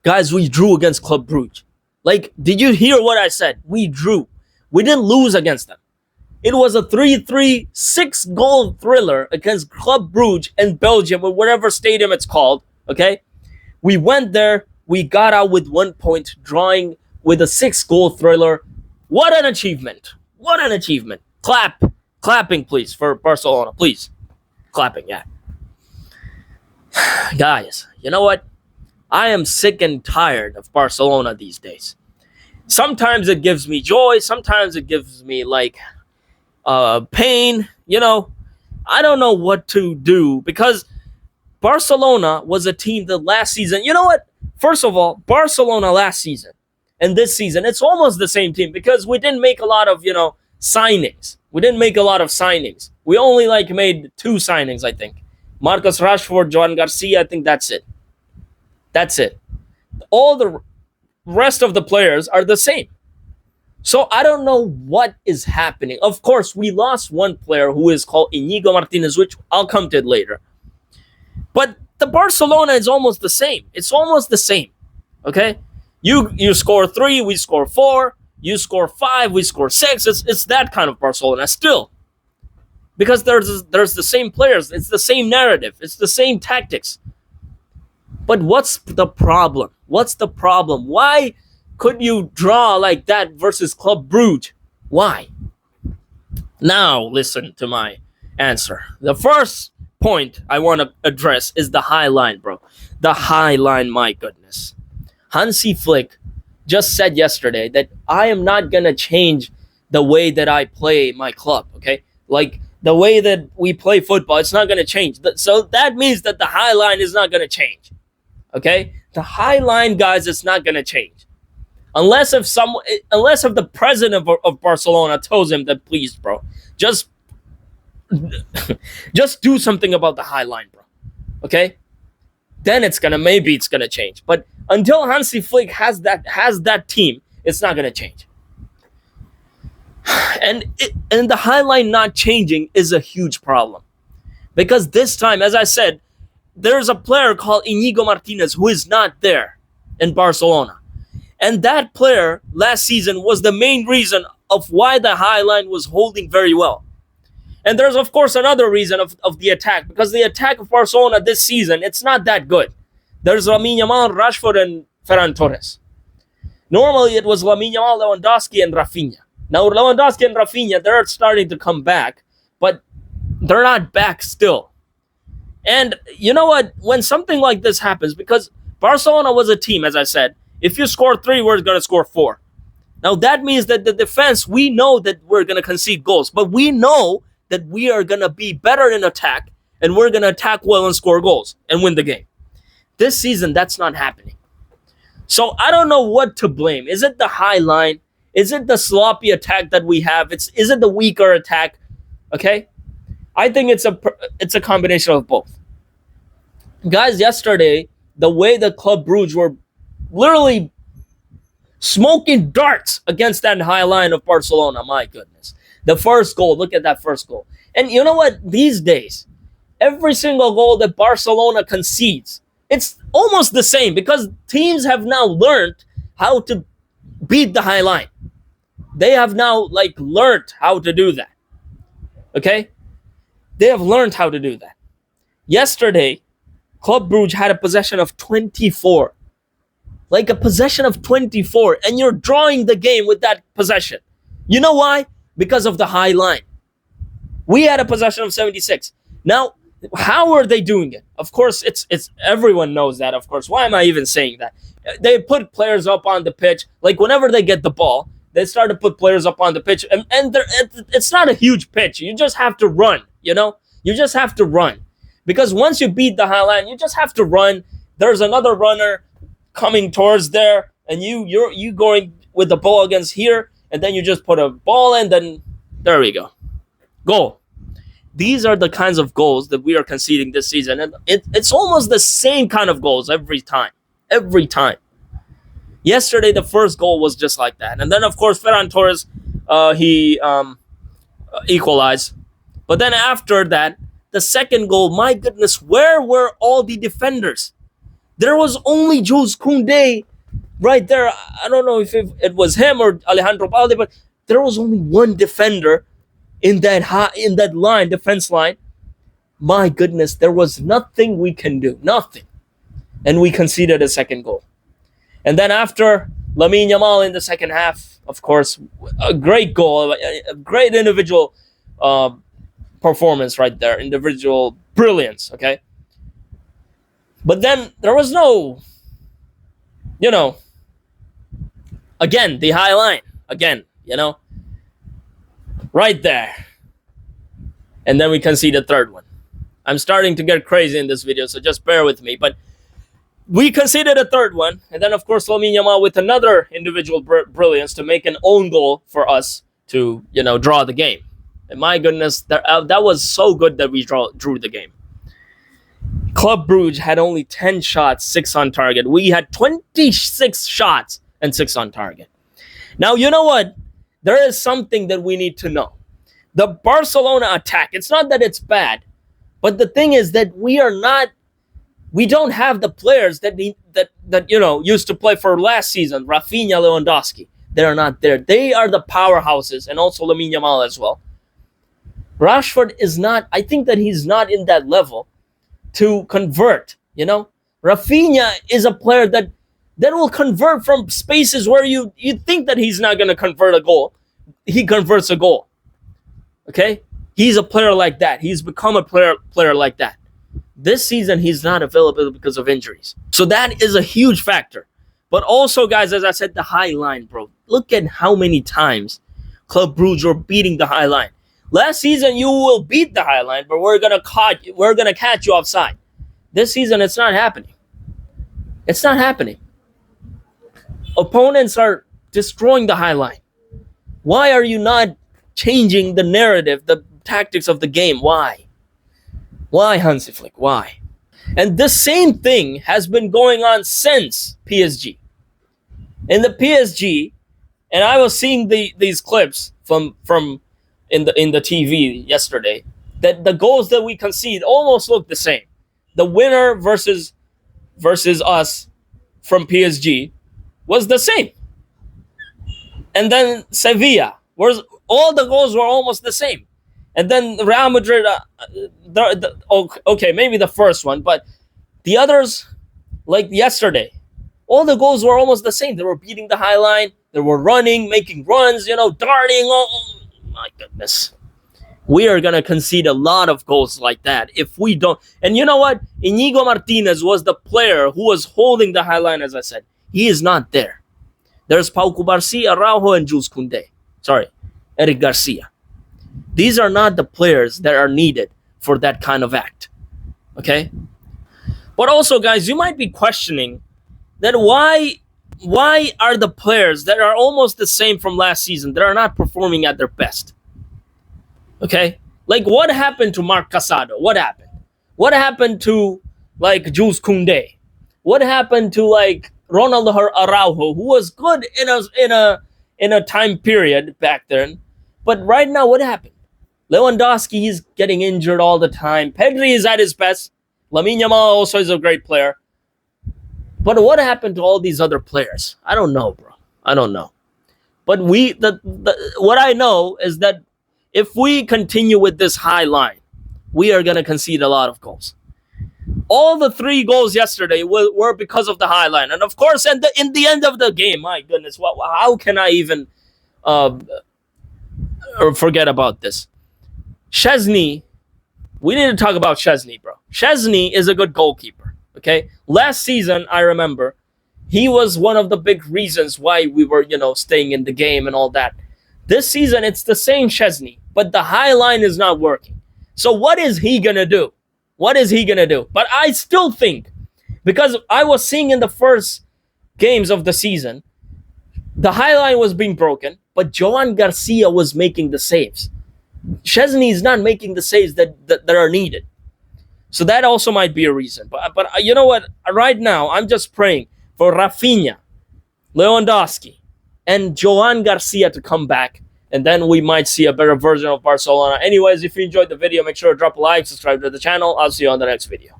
Guys, we drew against Club Brugge. Like, did you hear what I said? We drew. We didn't lose against them. It was a 3-3, 6-goal thriller against Club Brugge in Belgium, or whatever stadium it's called. Okay? We went there. We got out with 1 point, drawing with a 6-goal thriller. What an achievement. What an achievement. Clap. Clapping, please, for Barcelona. Please. Clapping, yeah. Guys, you know what? I am sick and tired of Barcelona these days. Sometimes it gives me joy. Sometimes it gives me, like, pain. I don't know what to do because Barcelona was a team that last season, you know what? First of all, Barcelona last season and this season, it's almost the same team because we didn't make a lot of, signings. We didn't make a lot of signings. We only made 2 signings, I think. Marcus Rashford, Joan Garcia, I think that's it. That's it. All the rest of the players are the same. So I don't know what is happening. Of course, we lost one player who is called Inigo Martinez, which I'll come to it later. But the Barcelona is almost the same. It's almost the same. Okay? You score 3, we score 4. You score 5, we score 6. It's that kind of Barcelona still. Because there's the same players. It's the same narrative. It's the same tactics. But what's the problem? What's the problem? Why could you draw like that versus Club Brugge? Why? Now listen to my answer. The first point I want to address is the high line, bro. The high line, my goodness. Hansi Flick just said yesterday that I am not going to change the way that I play my club, okay? Like, the way that we play football, it's not going to change. So that means that the high line is not going to change, okay? The high line, guys, it's not going to change. Unless if the president of Barcelona tells him that, please, bro, just do something about the high line, bro, okay? Then maybe it's gonna change. But until Hansi Flick has that team, it's not gonna change. And the high line not changing is a huge problem, because this time, as I said, there's a player called Inigo Martinez who is not there in Barcelona, and that player last season was the main reason of why the high line was holding very well. And there's, of course, another reason of the attack, because the attack of Barcelona this season, it's not that good. There's Lamine Yamal, Rashford, and Ferran Torres. Normally, it was Lamine Yamal, Lewandowski, and Rafinha. Now, Lewandowski and Rafinha, they're starting to come back, but they're not back still. And you know what? When something like this happens, because Barcelona was a team, as I said, if you score 3, we're going to score 4. Now, that means that the defense, we know that we're going to concede goals, but we know that we are going to be better in attack, and we're going to attack well and score goals and win the game. This season, that's not happening. So I don't know what to blame. Is it the high line? Is it the sloppy attack that we have? Is it the weaker attack? Okay? I think it's a combination of both. Guys, yesterday, the way the Club Brugge were literally smoking darts against that high line of Barcelona, my goodness. The first goal, look at that first goal. And you know what? These days, every single goal that Barcelona concedes, it's almost the same, because teams have now learned how to beat the high line. They have now learned how to do that. Okay? They have learned how to do that. Yesterday, Club Brugge had a possession of 24. Like a possession of 24, and you're drawing the game with that possession. You know why? Because of the high line. We had a possession of 76. Now, how are they doing it? Of course, it's everyone knows that, of course. Why am I even saying that? They put players up on the pitch. Like, whenever they get the ball, they start to put players up on the pitch. And it's not a huge pitch. You just have to run, you know? You just have to run. Because once you beat the high line, you just have to run. There's another runner coming towards there, and you going with the ball against here, and then you just put a ball in, then there we go. Goal. These are the kinds of goals that we are conceding this season, and it's almost the same kind of goals every time. Every time. Yesterday, the first goal was just like that. And then, of course, Ferran Torres, he equalized. But then after that, the second goal, my goodness, where were all the defenders? There was only Jules Koundé right there. I don't know if it was him or Alejandro Balde, but there was only one defender in that line, defense line. My goodness, there was nothing we can do, nothing, and we conceded a second goal. And then after Lamine Yamal in the second half, of course, a great goal, a great individual performance right there, individual brilliance. Okay, but then there was no, again the high line again, right there, and then we conceded the third one. I'm starting to get crazy in this video, so just bear with me. But we conceded a third one, and then of course Lamine Yamal with another individual brilliance to make an own goal for us to draw the game. And my goodness, that was so good that we drew the game. Club Brugge had only 10 shots, 6 on target. We had 26 shots and 6 on target. Now, you know what? There is something that we need to know. The Barcelona attack, it's not that it's bad, but the thing is that we don't have the players that used to play for last season. Rafinha, Lewandowski, they're not there. They are the powerhouses, and also Lamine Yamal as well. Rashford is not. I think that he's not in that level to convert. Rafinha is a player that will convert from spaces where you think that he's not going to convert a goal. He converts a goal. Okay, he's a player like that. He's become a player like that. This season, he's not available because of injuries. So that is a huge factor. But also, guys, as I said, the high line, bro. Look at how many times Club Brugge are beating the high line. Last season, you will beat the high line, but we're gonna catch you offside. This season, it's not happening. It's not happening. Opponents are destroying the high line. Why are you not changing the narrative, the tactics of the game? Why? Why, Hansi Flick? Why? And the same thing has been going on since PSG. In the PSG, and I was seeing these clips from in the TV yesterday, that the goals that we concede almost look the same. The winner versus us from PSG was the same. And then Sevilla, all the goals were almost the same. And then Real Madrid, okay, maybe the first one, but the others, like yesterday, all the goals were almost the same. They were beating the high line. They were running, making runs, darting. Oh my goodness. We are going to concede a lot of goals like that if we don't. And you know what? Inigo Martinez was the player who was holding the high line, as I said. He is not there. There's Pau Cubarsí, Araujo, and Jules Koundé. Sorry, Eric Garcia. These are not the players that are needed for that kind of act. Okay? But also, guys, you might be questioning that why are the players that are almost the same from last season that are not performing at their best? Okay? Like, what happened to Marc Casado? What happened? What happened to, like, Jules Koundé? What happened to, like, Ronald Araujo, who was good in a time period back then? But right now, what happened? Lewandowski, he's getting injured all the time. Pedri is at his best. Lamine Yamal also is a great player. But what happened to all these other players? I don't know, bro. I don't know. But what I know is that if we continue with this high line, we are going to concede a lot of goals. All the 3 goals yesterday were because of the high line. And of course, in the end of the game, my goodness, how can I even forget about this? Szczesny, we need to talk about Szczesny, bro. Szczesny is a good goalkeeper, okay? Last season, I remember, he was one of the big reasons why we were, staying in the game and all that. This season, it's the same Szczesny, but the high line is not working. So what is he going to do? What is he going to do? But I still think, because I was seeing in the first games of the season, the high line was being broken, but Joan Garcia was making the saves. Szczesny is not making the saves that are needed. So that also might be a reason. But you know what? Right now, I'm just praying for Rafinha, Lewandowski, and Joan Garcia to come back. And then we might see a better version of Barcelona. Anyways, if you enjoyed the video, make sure to drop a like, subscribe to the channel. I'll see you on the next video.